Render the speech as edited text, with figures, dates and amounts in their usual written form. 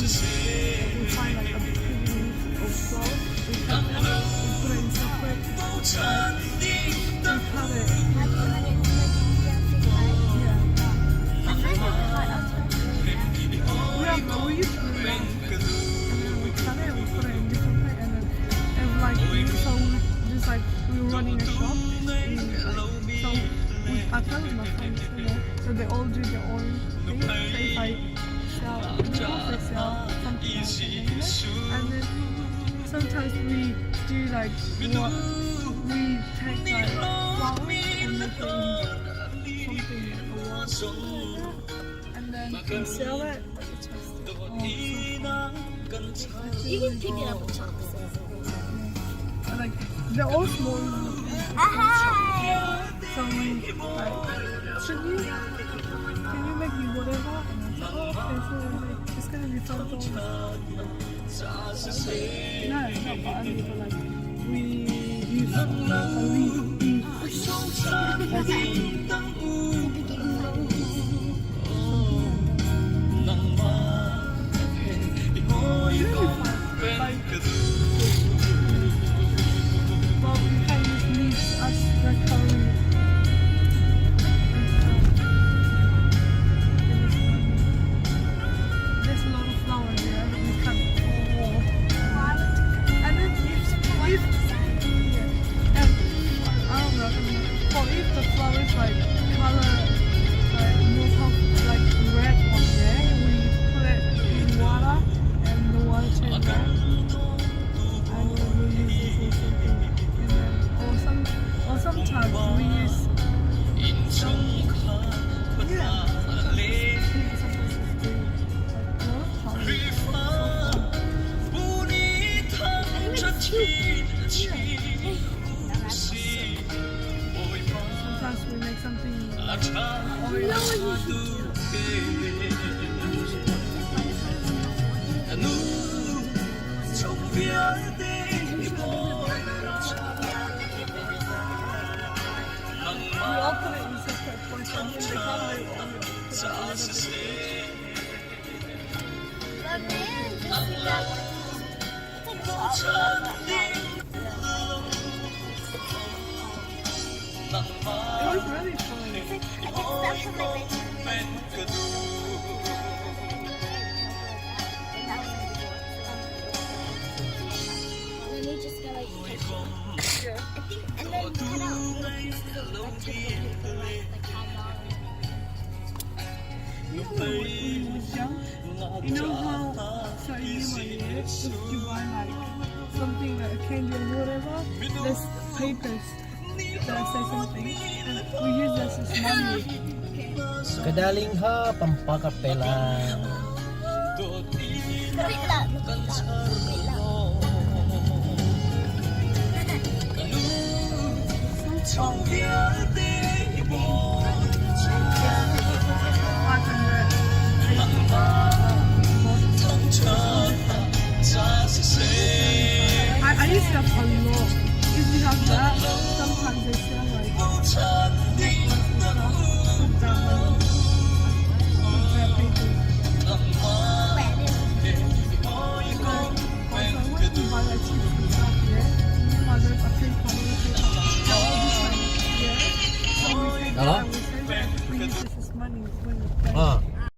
we find like a big leaf of flowers, we cut it, we put it in separate, we cut it. Yeah, we used to do that. And then we cut it, we put it in different plate, and like, so just like we were running a shop, I play with my friends, so they all do their own thing. So if I sell, they sell something else, and then sometimes we do like what we take like flowers and make it something and then we sell it. You can pick it up with chopsticks. Like they're all small. So we like, can you make me whatever? And I was like, oh, okay, so like, it's gonna be fun for us. No, it's not fun, but like we use a leaf. Sometimes we make something we all put it in separate points and then they it was really fun. And then you just go like, and then cut out little pieces of like paper, like how You know when we was young, you know how certain years if you buy like something like a candy or whatever, there's papers that say something and we use this as money. Kadaling ha, pampakapelan. wait lang. I used to have a lot. If you have that, sometimes they sell